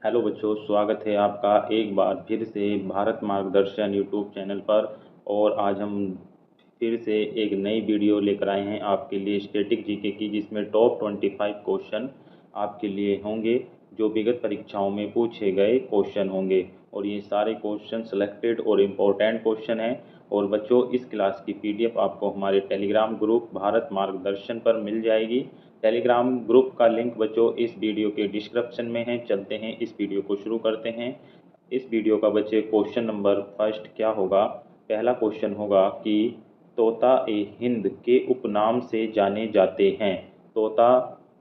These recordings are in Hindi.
हेलो बच्चों, स्वागत है आपका एक बार फिर से भारत मार्गदर्शन यूट्यूब चैनल पर। और आज हम फिर से एक नई वीडियो लेकर आए हैं आपके लिए स्टैटिक जीके की, जिसमें टॉप 25 क्वेश्चन आपके लिए होंगे जो विगत परीक्षाओं में पूछे गए क्वेश्चन होंगे। और ये सारे क्वेश्चन सिलेक्टेड और इम्पोर्टेंट क्वेश्चन हैं। और बच्चों, इस क्लास की पीडीएफ आपको हमारे टेलीग्राम ग्रुप भारत मार्गदर्शन पर मिल जाएगी। टेलीग्राम ग्रुप का लिंक बच्चों इस वीडियो के डिस्क्रिप्शन में है। चलते हैं, इस वीडियो को शुरू करते हैं। इस वीडियो का बच्चे क्वेश्चन नंबर फर्स्ट क्या होगा। पहला क्वेश्चन होगा कि तोता ए हिंद के उपनाम से जाने जाते हैं। तोता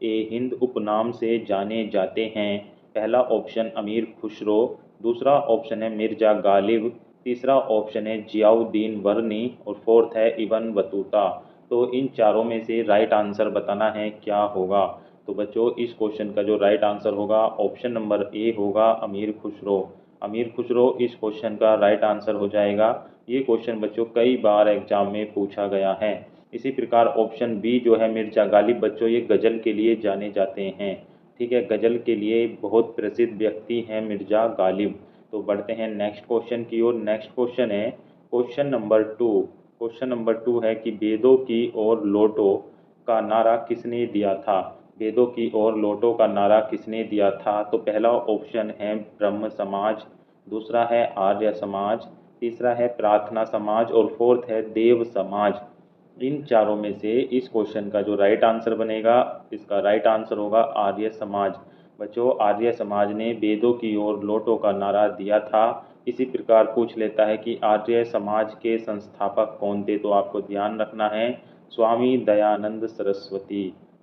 ए हिंद उपनाम से जाने जाते हैं। पहला ऑप्शन अमीर खुसरो, दूसरा ऑप्शन है मिर्जा गालिब, तीसरा ऑप्शन है जियाउद्दीन वर्नी और फोर्थ है इब्न बतूता। तो इन चारों में से राइट आंसर बताना है क्या होगा। तो बच्चों, इस क्वेश्चन का जो राइट आंसर होगा ऑप्शन नंबर ए होगा अमीर खुसरो। अमीर खुसरो इस क्वेश्चन का राइट आंसर हो जाएगा। ये क्वेश्चन बच्चों कई बार एग्जाम में पूछा गया है। इसी प्रकार ऑप्शन बी जो है मिर्जा गालिब, बच्चों ये गज़ल के लिए जाने जाते हैं। ठीक है, गज़ल के लिए बहुत प्रसिद्ध व्यक्ति हैं मिर्जा गालिब। तो बढ़ते हैं नेक्स्ट क्वेश्चन की ओर। नेक्स्ट क्वेश्चन है question number two. Question number two है कि वेदों की ओर लौटो का नारा किसने दिया था। वेदों की ओर लौटो का नारा किसने दिया था। तो पहला ऑप्शन है ब्रह्म समाज, दूसरा है आर्य समाज, तीसरा है प्रार्थना समाज और फोर्थ है देव समाज। इन चारों में से इस क्वेश्चन का जो राइट आंसर बनेगा, इसका राइट आंसर होगा आर्य समाज। बच्चों, आर्य समाज ने वेदों की ओर लौटो का नारा दिया था। इसी प्रकार पूछ लेता है कि आर्य समाज के संस्थापक कौन थे। तो आपको ध्यान रखना है स्वामी दयानंद सरस्वती।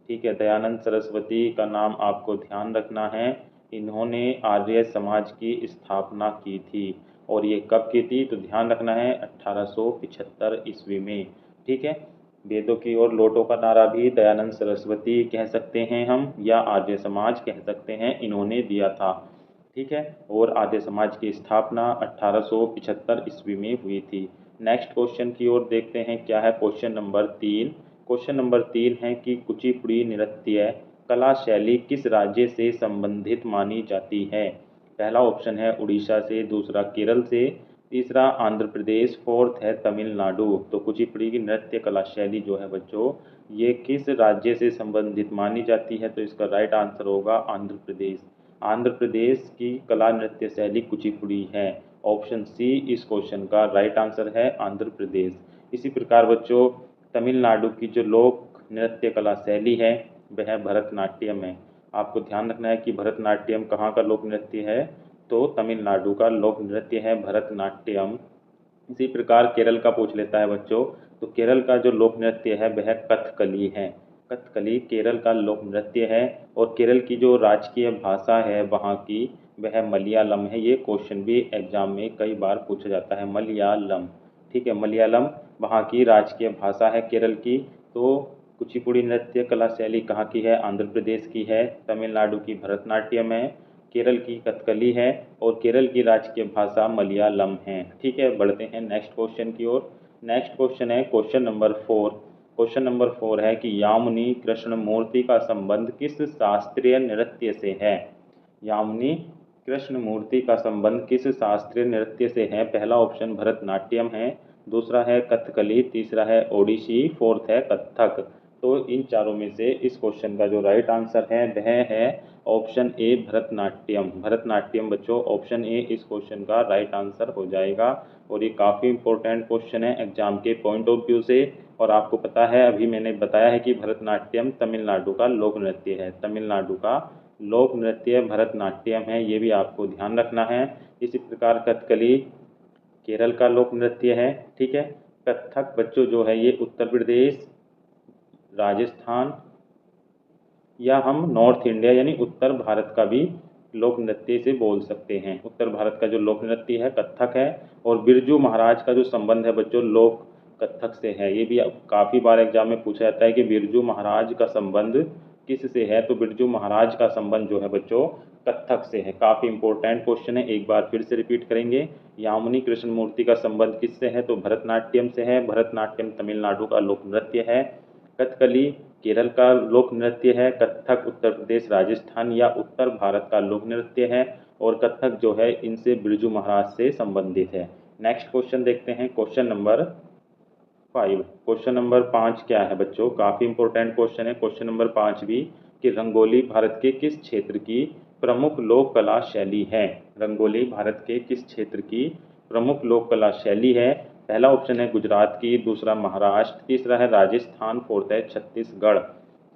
ठीक है, दयानंद सरस्वती का नाम आपको ध्यान रखना है। इन्होंने आर्य समाज की स्थापना की थी। और ये कब की थी तो ध्यान रखना है 1875 ईस्वी में। ठीक है, वेदों की ओर लौटो का नारा भी दयानंद सरस्वती कह सकते हैं हम, या आर्य समाज कह सकते हैं, इन्होंने दिया था। ठीक है, और आर्य समाज की स्थापना 1875 ईस्वी में हुई थी। नेक्स्ट क्वेश्चन की ओर देखते हैं क्या है क्वेश्चन नंबर तीन। क्वेश्चन नंबर तीन है कि कुचिपुड़ी नृत्य कला शैली किस राज्य से संबंधित मानी जाती है। पहला ऑप्शन है उड़ीसा से, दूसरा केरल से, तीसरा आंध्र प्रदेश, फोर्थ है तमिलनाडु। तो कुचिपुड़ी की नृत्य कला शैली जो है बच्चों, ये किस राज्य से संबंधित मानी जाती है। तो इसका राइट आंसर होगा आंध्र प्रदेश। आंध्र प्रदेश की कला नृत्य शैली कुचिपुड़ी है। ऑप्शन सी इस क्वेश्चन का राइट आंसर है, आंध्र प्रदेश। इसी प्रकार बच्चों, तमिलनाडु की जो लोक नृत्य कला शैली है वह भरतनाट्यम है। आपको ध्यान रखना है कि भरतनाट्यम कहाँ का लोक नृत्य है। तो तमिलनाडु का लोक नृत्य है भरतनाट्यम। इसी प्रकार केरल का पूछ लेता है बच्चों। तो केरल का जो लोक नृत्य है वह कथकली है। कथकली केरल का लोक नृत्य है। और केरल की जो राजकीय भाषा है वहाँ की वह मलयालम है। ये क्वेश्चन भी एग्जाम में कई बार पूछा जाता है, मलयालम। ठीक है, मलयालम वहाँ की राजकीय भाषा है केरल की। तो कुचिपुड़ी नृत्य कला शैली कहाँ की है, आंध्र प्रदेश की है। तमिलनाडु की भरतनाट्यम है, केरल की कथकली है और केरल की राजकीय भाषा मलयालम है। ठीक है, बढ़ते हैं नेक्स्ट क्वेश्चन की ओर। नेक्स्ट क्वेश्चन है question number four. Question number four है कि यामुनी कृष्णमूर्ति का संबंध किस शास्त्रीय नृत्य से है। यामुनी कृष्णमूर्ति का संबंध किस शास्त्रीय नृत्य से है। पहला ऑप्शन भरतनाट्यम है, दूसरा है कथकली, तीसरा है ओडिसी, फोर्थ है कथक। तो इन चारों में से इस क्वेश्चन का जो राइट आंसर है वह है ऑप्शन ए भरतनाट्यम। भरतनाट्यम बच्चों, ऑप्शन ए इस क्वेश्चन का राइट आंसर हो जाएगा। और ये काफ़ी इंपॉर्टेंट क्वेश्चन है एग्जाम के पॉइंट ऑफ व्यू से। और आपको पता है, अभी मैंने बताया है कि भरतनाट्यम तमिलनाडु का लोक नृत्य है। तमिलनाडु का लोक नृत्य भरतनाट्यम है, ये भी आपको ध्यान रखना है। इसी प्रकार कथकली केरल का लोक नृत्य है। ठीक है, कथक बच्चों जो है ये उत्तर प्रदेश, राजस्थान या हम नॉर्थ इंडिया यानी उत्तर भारत का भी लोक नृत्य से बोल सकते हैं। उत्तर भारत का जो लोक नृत्य है कथक है। और बिरजू महाराज का जो संबंध है बच्चों लोक कथक से है। ये भी काफ़ी बार एग्जाम में पूछा जाता है कि बिरजू महाराज का संबंध किस से है। तो बिरजू महाराज का संबंध जो है बच्चों कथक से है। काफ़ी इंपॉर्टेंट क्वेश्चन है, एक बार फिर से रिपीट करेंगे। यामुनी कृष्णमूर्ति का संबंध किससे है तो भरतनाट्यम से है। भरतनाट्यम तमिलनाडु का लोक नृत्य है। कथकली केरल का लोक नृत्य है। कथक उत्तर प्रदेश, राजस्थान या उत्तर भारत का लोक नृत्य है। और कथक जो है इनसे बिरजू महाराज से संबंधित है। नेक्स्ट क्वेश्चन देखते हैं, क्वेश्चन नंबर 5। क्वेश्चन नंबर 5 क्या है बच्चों, काफ़ी इंपॉर्टेंट क्वेश्चन है क्वेश्चन नंबर 5 भी, कि रंगोली भारत के किस क्षेत्र की प्रमुख लोक कला शैली है। रंगोली भारत के किस क्षेत्र की प्रमुख लोक कला शैली है। पहला ऑप्शन है गुजरात की, दूसरा महाराष्ट्र, तीसरा है राजस्थान, फोर्थ है छत्तीसगढ़।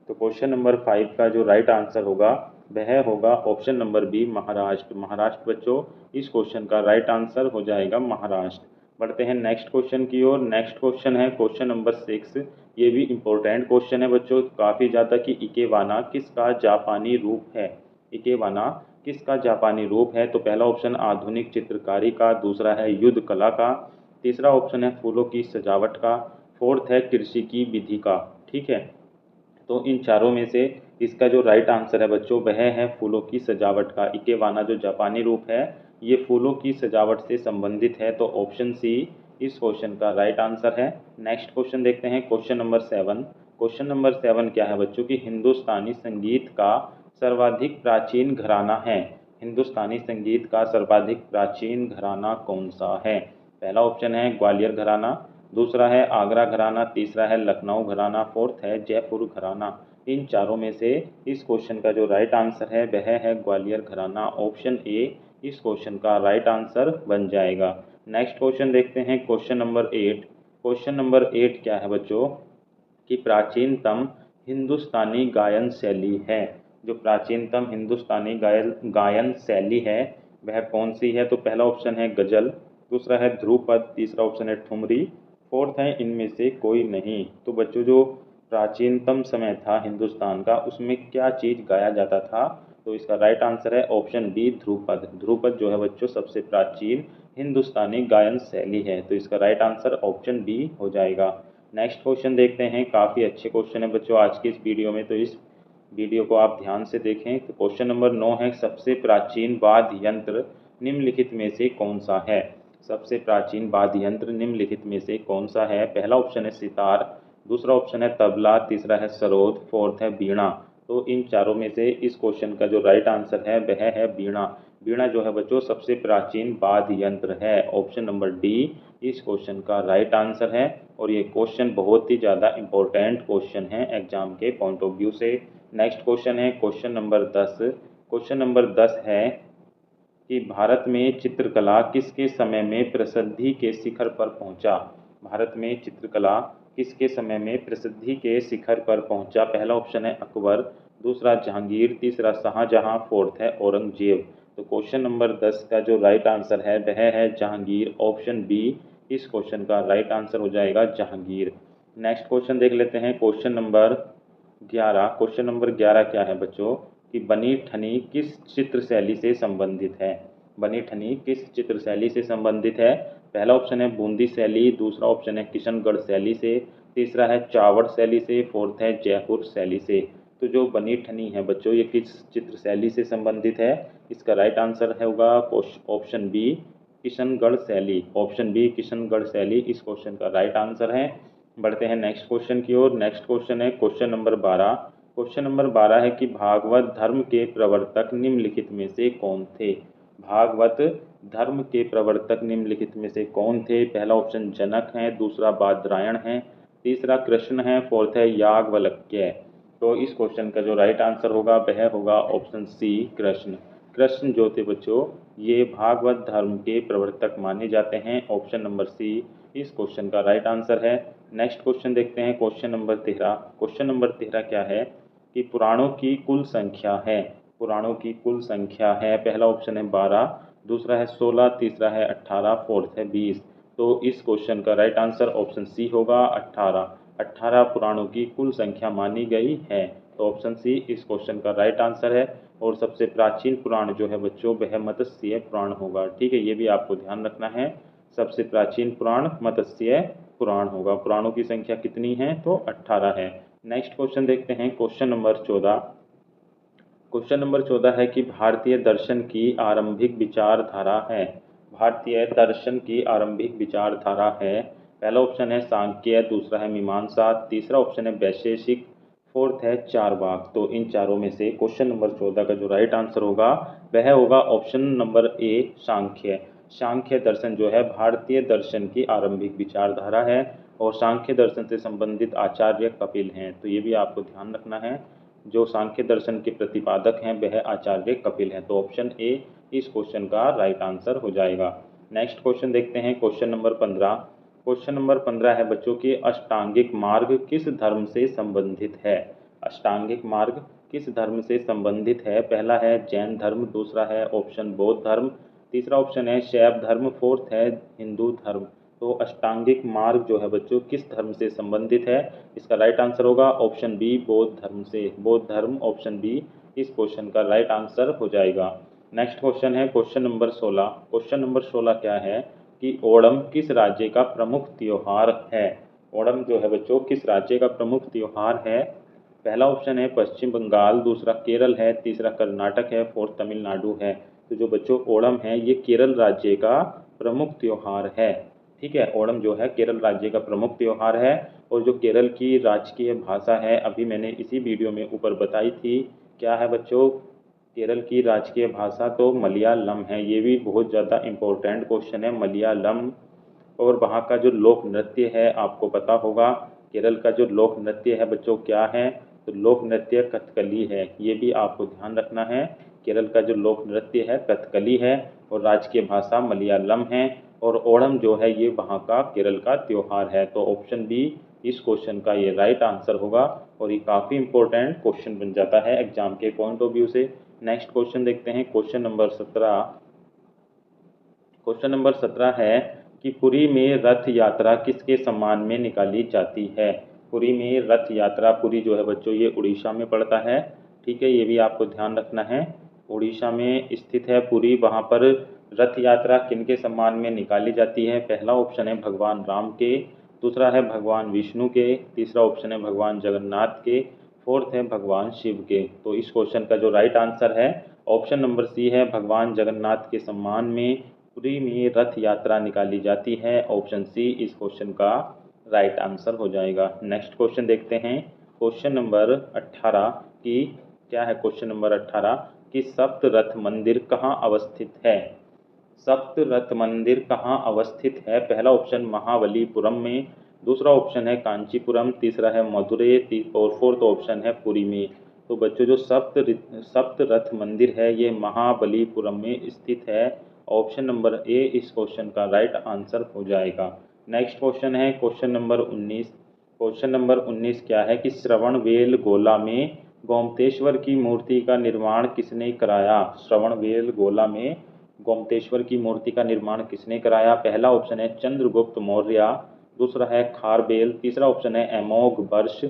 तो क्वेश्चन नंबर 5 का जो राइट आंसर होगा वह होगा option number B, Maharashtra. Maharashtra बच्चों, इस क्वेश्चन का राइट आंसर हो जाएगा महाराष्ट्र। बढ़ते हैं नेक्स्ट क्वेश्चन की ओर। नेक्स्ट क्वेश्चन है क्वेश्चन नंबर 6। ये भी इंपॉर्टेंट क्वेश्चन है बच्चों काफ़ी ज़्यादा, कि इकेबाना किसका जापानी रूप है। इकेबाना किसका जापानी रूप है। तो पहला ऑप्शन आधुनिक चित्रकारी का, दूसरा है युद्ध कला का, तीसरा ऑप्शन है फूलों की सजावट का, फोर्थ है कृषि की विधि का। ठीक है, तो इन चारों में से इसका जो राइट आंसर है बच्चों वह है फूलों की सजावट का। इकेबाना जो जापानी रूप है ये फूलों की सजावट से संबंधित है, तो ऑप्शन सी इस क्वेश्चन का राइट आंसर है। नेक्स्ट क्वेश्चन देखते हैं, क्वेश्चन नंबर 7। क्वेश्चन नंबर 7 क्या है बच्चों, की हिंदुस्तानी संगीत का सर्वाधिक प्राचीन घराना है। हिंदुस्तानी संगीत का सर्वाधिक प्राचीन घराना कौन सा है। पहला ऑप्शन है ग्वालियर घराना, दूसरा है आगरा घराना, तीसरा है लखनऊ घराना, फोर्थ है जयपुर घराना। इन चारों में से इस क्वेश्चन का जो राइट आंसर है वह है ग्वालियर घराना। ऑप्शन ए इस क्वेश्चन का राइट आंसर बन जाएगा। नेक्स्ट क्वेश्चन देखते हैं, क्वेश्चन नंबर 8। क्वेश्चन नंबर 8 क्या है बच्चों, कि प्राचीनतम हिंदुस्तानी गायन शैली है। जो प्राचीनतम हिंदुस्तानी गायन शैली है वह कौन सी है। तो पहला ऑप्शन है गजल, दूसरा है ध्रुपद, तीसरा ऑप्शन है ठुमरी, फोर्थ है इनमें से कोई नहीं। तो बच्चों जो प्राचीनतम समय था हिंदुस्तान का उसमें क्या चीज़ गाया जाता था। तो इसका राइट आंसर है ऑप्शन बी, ध्रुपद। ध्रुपद जो है बच्चों सबसे प्राचीन हिंदुस्तानी गायन शैली है, तो इसका राइट आंसर ऑप्शन बी हो जाएगा। नेक्स्ट क्वेश्चन देखते हैं, काफ़ी अच्छे क्वेश्चन है बच्चों आज की इस वीडियो में, तो इस वीडियो को आप ध्यान से देखें। तो क्वेश्चन नंबर 9 है, सबसे प्राचीन वाद्य यंत्र निम्नलिखित में से कौन सा है। सबसे प्राचीन वाद्य यंत्र निम्नलिखित में से कौन सा है। पहला ऑप्शन है सितार, दूसरा ऑप्शन है तबला, तीसरा है सरोद, फोर्थ है बीणा। तो इन चारों में से इस क्वेश्चन का जो राइट आंसर है वह है बीणा। बीणा जो है बच्चों सबसे प्राचीन वाद्य यंत्र है। ऑप्शन नंबर डी इस क्वेश्चन का राइट आंसर है, और ये क्वेश्चन बहुत ही ज़्यादा इंपॉर्टेंट क्वेश्चन है एग्जाम के पॉइंट ऑफ व्यू से। नेक्स्ट क्वेश्चन है क्वेश्चन नंबर 10। क्वेश्चन नंबर 10 है कि भारत में चित्रकला किसके समय में प्रसिद्धि के शिखर पर पहुंचा। भारत में चित्रकला किसके समय में प्रसिद्धि के शिखर पर पहुंचा। पहला ऑप्शन है अकबर, दूसरा जहांगीर, तीसरा शाहजहां, फोर्थ है औरंगजेब। तो क्वेश्चन नंबर 10 का जो राइट आंसर है वह है जहांगीर। ऑप्शन बी इस क्वेश्चन का राइट आंसर हो जाएगा जहांगीर। नेक्स्ट क्वेश्चन देख लेते हैं, क्वेश्चन नंबर 11। क्वेश्चन नंबर 11 क्या है बच्चों, कि बनी ठनी किस चित्र शैली से संबंधित है। बनी ठनी किस चित्र शैली से संबंधित है। पहला ऑप्शन है बूंदी शैली, दूसरा ऑप्शन है किशनगढ़ शैली से, तीसरा है चावड़ शैली से, फोर्थ है जयपुर शैली से। तो जो बनी ठनी है बच्चों ये किस चित्र शैली से संबंधित है। इसका राइट आंसर होगा ऑप्शन बी, किशनगढ़ शैली। ऑप्शन बी किशनगढ़ शैली इस क्वेश्चन का राइट आंसर है। बढ़ते हैं नेक्स्ट क्वेश्चन की ओर। नेक्स्ट क्वेश्चन है क्वेश्चन नंबर 12। क्वेश्चन नंबर 12 है कि भागवत धर्म के प्रवर्तक निम्नलिखित में से कौन थे। भागवत धर्म के प्रवर्तक निम्नलिखित में से कौन थे। पहला ऑप्शन जनक है, दूसरा बादरायण है, तीसरा कृष्ण है, फोर्थ है याज्ञवल्क्य। तो इस क्वेश्चन का जो राइट आंसर होगा वह होगा ऑप्शन सी, कृष्ण। कृष्ण जो थे बच्चों ये भागवत धर्म के प्रवर्तक माने जाते हैं। ऑप्शन नंबर सी इस क्वेश्चन का राइट आंसर है। नेक्स्ट क्वेश्चन देखते हैं, क्वेश्चन नंबर 13। क्वेश्चन नंबर 13 क्या है, कि पुराणों की कुल संख्या है। पुराणों की कुल संख्या है। पहला ऑप्शन है 12, दूसरा है 16, तीसरा है 18, फोर्थ है 20। तो इस क्वेश्चन का राइट आंसर ऑप्शन सी होगा 18। 18 पुराणों की कुल संख्या मानी गई है, तो ऑप्शन सी इस क्वेश्चन का राइट आंसर है। और सबसे प्राचीन पुराण जो है बच्चों वह मत्स्य पुराण होगा। ठीक है, ये भी आपको ध्यान रखना है, सबसे प्राचीन पुराण मत्स्य पुराण होगा। पुराणों की संख्या कितनी है, तो 18 है। नेक्स्ट क्वेश्चन देखते हैं, क्वेश्चन नंबर 14। क्वेश्चन नंबर 14 है कि भारतीय दर्शन की आरंभिक विचारधारा है। भारतीय दर्शन की आरंभिक विचारधारा है। पहला ऑप्शन है सांख्य, दूसरा है मीमांसा, तीसरा ऑप्शन है वैशेषिक, फोर्थ है चारबाग। तो इन चारों में से क्वेश्चन नंबर 14 का जो राइट आंसर होगा वह होगा ऑप्शन नंबर ए सांख्य। सांख्य दर्शन जो है भारतीय दर्शन की आरंभिक विचारधारा है और सांख्य दर्शन से संबंधित आचार्य कपिल हैं। तो ये भी आपको ध्यान रखना है, जो सांख्य दर्शन के प्रतिपादक हैं वह आचार्य कपिल हैं। तो ऑप्शन ए इस क्वेश्चन का राइट आंसर हो जाएगा। नेक्स्ट क्वेश्चन देखते हैं, क्वेश्चन नंबर 15। क्वेश्चन नंबर 15 है बच्चों की अष्टांगिक मार्ग किस धर्म से संबंधित है। अष्टांगिक मार्ग किस धर्म से संबंधित है। पहला है जैन धर्म, दूसरा है ऑप्शन बौद्ध धर्म, तीसरा ऑप्शन है शैव धर्म, फोर्थ है हिंदू धर्म। तो अष्टांगिक मार्ग जो है बच्चों किस धर्म से संबंधित है, इसका राइट आंसर होगा ऑप्शन बी बौद्ध धर्म से। बौद्ध धर्म ऑप्शन बी इस क्वेश्चन का राइट आंसर हो जाएगा। नेक्स्ट क्वेश्चन है क्वेश्चन नंबर 16। क्वेश्चन नंबर 16 क्या है कि ओणम किस राज्य का प्रमुख त्योहार है। ओणम जो है बच्चों किस राज्य का प्रमुख त्योहार है। पहला ऑप्शन है पश्चिम बंगाल, दूसरा केरल है, तीसरा कर्नाटक है, फोर्थ तमिलनाडु है। तो जो बच्चों ओणम है ये केरल राज्य का प्रमुख त्योहार है। ठीक है, ओणम जो है केरल राज्य का प्रमुख त्योहार है और जो केरल की राजकीय भाषा है अभी मैंने इसी वीडियो में ऊपर बताई थी, क्या है बच्चों, केरल की राजकीय भाषा तो मलयालम है। ये भी बहुत ज़्यादा इम्पोर्टेंट क्वेश्चन है, मलयालम। और वहाँ का जो लोक नृत्य है आपको पता होगा, केरल का जो लोक नृत्य है बच्चों क्या है, तो लोक नृत्य कथकली है। ये भी आपको ध्यान रखना है, केरल का जो लोक नृत्य है कथकली है और राजकीय भाषा मलयालम है और ओणम जो है ये वहाँ का केरल का त्योहार है। तो ऑप्शन बी इस क्वेश्चन का ये राइट आंसर होगा और ये काफ़ी इंपॉर्टेंट क्वेश्चन बन जाता है एग्जाम के पॉइंट ऑफ व्यू से। नेक्स्ट क्वेश्चन देखते हैं, क्वेश्चन नंबर 17। क्वेश्चन नंबर 17 है कि पुरी में रथ यात्रा किसके सम्मान में निकाली जाती है। पुरी में रथ यात्रा, पुरी जो है बच्चों ये उड़ीसा में पड़ता है। ठीक है, ये भी आपको ध्यान रखना है, उड़ीसा में स्थित है पुरी। वहाँ पर रथ यात्रा किनके सम्मान में निकाली जाती है। पहला ऑप्शन है भगवान राम के, दूसरा है भगवान विष्णु के, तीसरा ऑप्शन है भगवान जगन्नाथ के, फोर्थ है भगवान शिव के। तो इस क्वेश्चन का जो राइट आंसर है ऑप्शन नंबर सी है, भगवान जगन्नाथ के सम्मान में पुरी में रथ यात्रा निकाली जाती है। ऑप्शन सी इस क्वेश्चन का राइट आंसर हो जाएगा। नेक्स्ट क्वेश्चन देखते हैं, क्वेश्चन नंबर 18 की क्या है, क्वेश्चन नंबर 18 कि सप्त रथ मंदिर कहाँ अवस्थित है। सप्त रथ मंदिर कहाँ अवस्थित है। पहला ऑप्शन महाबलीपुरम में, दूसरा ऑप्शन है कांचीपुरम, तीसरा है मदुरै और फोर्थ ऑप्शन है पुरी में। तो बच्चों जो सप्त रथ मंदिर है ये महाबलीपुरम में स्थित है। ऑप्शन नंबर ए इस क्वेश्चन का राइट आंसर हो जाएगा। नेक्स्ट क्वेश्चन है क्वेश्चन नंबर 19। क्वेश्चन नंबर 19 क्या है कि श्रवणबेल गोला में गोमतेश्वर की मूर्ति का निर्माण किसने कराया। श्रवणबेल गोला में गोमतेश्वर की मूर्ति का निर्माण किसने कराया। पहला ऑप्शन है चंद्रगुप्त मौर्य, दूसरा है खारबेल, तीसरा ऑप्शन है अमोघ वर्ष,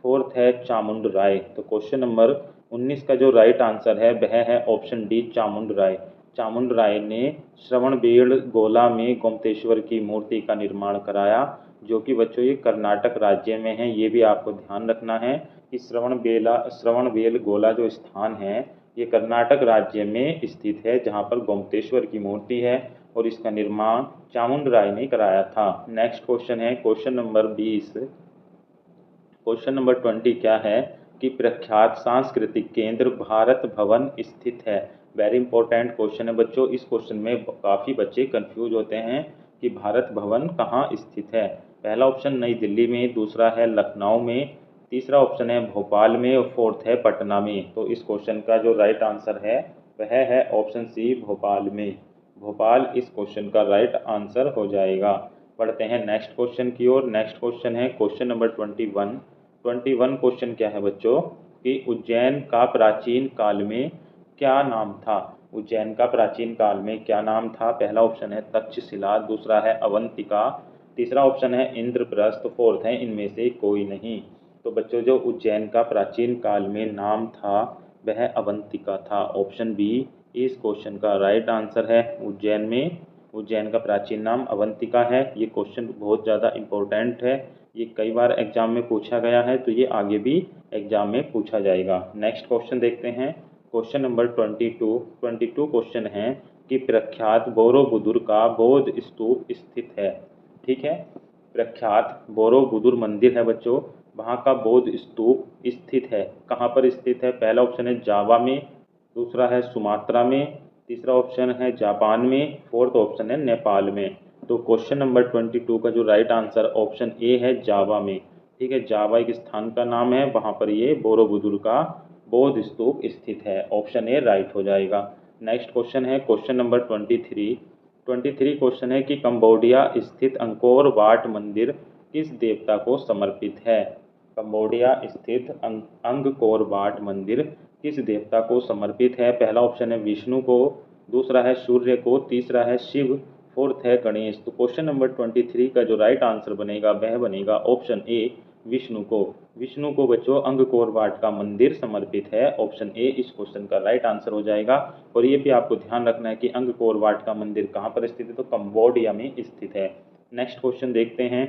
फोर्थ है चामुंड राय। तो क्वेश्चन नंबर 19 का जो राइट आंसर है वह है ऑप्शन डी चामुंड राय। चामुंड राय ने श्रवणबेल गोला में गोमतेश्वर की मूर्ति का निर्माण कराया, जो कि बच्चों ये कर्नाटक राज्य में है। ये भी आपको ध्यान रखना है कि श्रवणबेल गोला जो स्थान है ये कर्नाटक राज्य में स्थित है, जहाँ पर गोमतेश्वर की मूर्ति है और इसका निर्माण चामुंड राय ने कराया था। नेक्स्ट क्वेश्चन है क्वेश्चन नंबर 20। क्वेश्चन नंबर 20 क्या है कि प्रख्यात सांस्कृतिक केंद्र भारत भवन स्थित है। वेरी इंपॉर्टेंट क्वेश्चन है बच्चों, इस क्वेश्चन में काफ़ी बच्चे कंफ्यूज होते हैं कि भारत भवन कहाँ स्थित है। पहला ऑप्शन नई दिल्ली में, दूसरा है लखनऊ में, तीसरा ऑप्शन है भोपाल में और फोर्थ है पटना में। तो इस क्वेश्चन का जो राइट आंसर है वह है ऑप्शन सी भोपाल में। भोपाल इस क्वेश्चन का राइट आंसर हो जाएगा। पढ़ते हैं नेक्स्ट क्वेश्चन की ओर। नेक्स्ट क्वेश्चन है क्वेश्चन नंबर 21। 21 क्वेश्चन क्या है बच्चों कि उज्जैन का प्राचीन काल में क्या नाम था। उज्जैन का प्राचीन काल में क्या नाम था। पहला ऑप्शन है तक्षशिला, दूसरा है अवंतिका, तीसरा ऑप्शन है इंद्रप्रस्थ, फोर्थ है इनमें से कोई नहीं। तो बच्चों जो उज्जैन का प्राचीन काल में नाम था वह अवंतिका था। ऑप्शन बी इस क्वेश्चन का राइट आंसर है। उज्जैन का प्राचीन नाम अवंतिका है। ये क्वेश्चन बहुत ज़्यादा इम्पोर्टेंट है, ये कई बार एग्जाम में पूछा गया है, तो ये आगे भी एग्जाम में पूछा जाएगा। नेक्स्ट क्वेश्चन देखते हैं क्वेश्चन नंबर 22 क्वेश्चन है कि प्रख्यात बोरोबुदुर का बौद्ध स्तूप स्थित है। ठीक है, प्रख्यात बोरोबुदुर मंदिर है बच्चों वहाँ का बौद्ध स्तूप स्थित है? कहाँ पर स्थित है? पहला ऑप्शन है जावा में, दूसरा है सुमात्रा में, तीसरा ऑप्शन है जापान में, फोर्थ ऑप्शन है नेपाल में। तो क्वेश्चन नंबर 22 का जो राइट आंसर ऑप्शन ए है जावा में। ठीक है, जावा एक स्थान का नाम है, वहाँ पर ये बोरोबुदुर का बौद्ध स्तूप स्थित है। ऑप्शन ए राइट हो जाएगा। नेक्स्ट क्वेश्चन है क्वेश्चन नंबर 23 क्वेश्चन है कि कंबोडिया स्थित अंकोर वाट मंदिर किस देवता को समर्पित है? कंबोडिया स्थित अंगकोर वाट मंदिर किस देवता को समर्पित है? पहला ऑप्शन है विष्णु को, दूसरा है सूर्य को, तीसरा है शिव, फोर्थ है गणेश। तो क्वेश्चन नंबर 23 का जो राइट आंसर बनेगा वह बनेगा ऑप्शन ए विष्णु को। विष्णु को बच्चों अंगकोर वाट का मंदिर समर्पित है। ऑप्शन ए इस क्वेश्चन का राइट आंसर हो जाएगा। और ये भी आपको ध्यान रखना है कि अंगकोर वाट का मंदिर कहाँ पर स्थित है? तो कंबोडिया में स्थित है। नेक्स्ट क्वेश्चन देखते हैं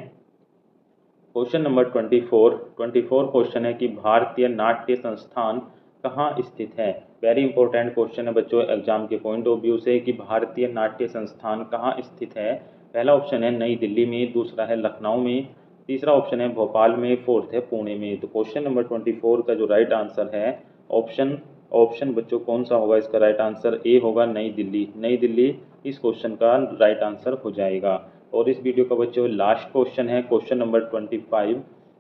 क्वेश्चन नंबर 24 क्वेश्चन है कि भारतीय नाट्य संस्थान कहाँ स्थित है? वेरी इंपॉर्टेंट क्वेश्चन है बच्चों एग्जाम के पॉइंट ऑफ व्यू से कि भारतीय नाट्य संस्थान कहाँ स्थित है। पहला ऑप्शन है नई दिल्ली में, दूसरा है लखनऊ में, तीसरा ऑप्शन है भोपाल में, फोर्थ है पुणे में। तो क्वेश्चन नंबर 24 का जो राइट आंसर है ऑप्शन ऑप्शन बच्चों कौन सा होगा? इसका राइट आंसर ए होगा नई दिल्ली। नई दिल्ली इस क्वेश्चन का राइट आंसर हो जाएगा। और इस वीडियो का बच्चों लास्ट क्वेश्चन है क्वेश्चन नंबर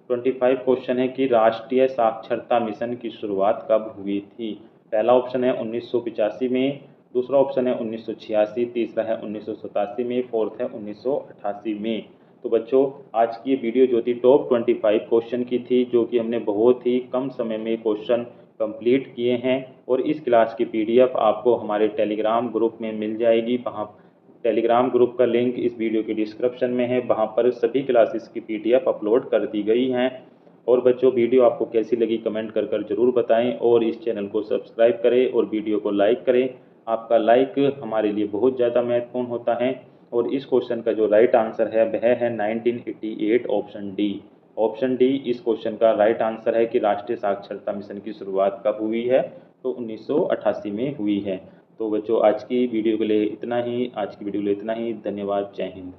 25 क्वेश्चन है कि राष्ट्रीय साक्षरता मिशन की शुरुआत कब हुई थी? पहला ऑप्शन है 1985 में, दूसरा ऑप्शन है 1986, तीसरा है 1987 में, फोर्थ है 1988 में। तो बच्चों आज की ये वीडियो जो थी टॉप 25 क्वेश्चन की थी, जो कि हमने बहुत ही कम समय में क्वेश्चन कंप्लीट किए हैं। और इस क्लास की पीडीएफ आपको हमारे टेलीग्राम ग्रुप में मिल जाएगी। वहाँ टेलीग्राम ग्रुप का लिंक इस वीडियो के डिस्क्रिप्शन में है, वहाँ पर सभी क्लासेस की पीडीएफ अपलोड कर दी गई हैं। और बच्चों वीडियो आपको कैसी लगी कमेंट कर ज़रूर बताएं और इस चैनल को सब्सक्राइब करें और वीडियो को लाइक करें। आपका लाइक हमारे लिए बहुत ज़्यादा महत्वपूर्ण होता है। और इस क्वेश्चन का जो राइट आंसर है वह है 1988 ऑप्शन डी। ऑप्शन डी इस क्वेश्चन का राइट आंसर है कि राष्ट्रीय साक्षरता मिशन की शुरुआत कब हुई है? तो 1988 में हुई है। तो बच्चों आज की वीडियो के लिए इतना ही। धन्यवाद। जय हिंद।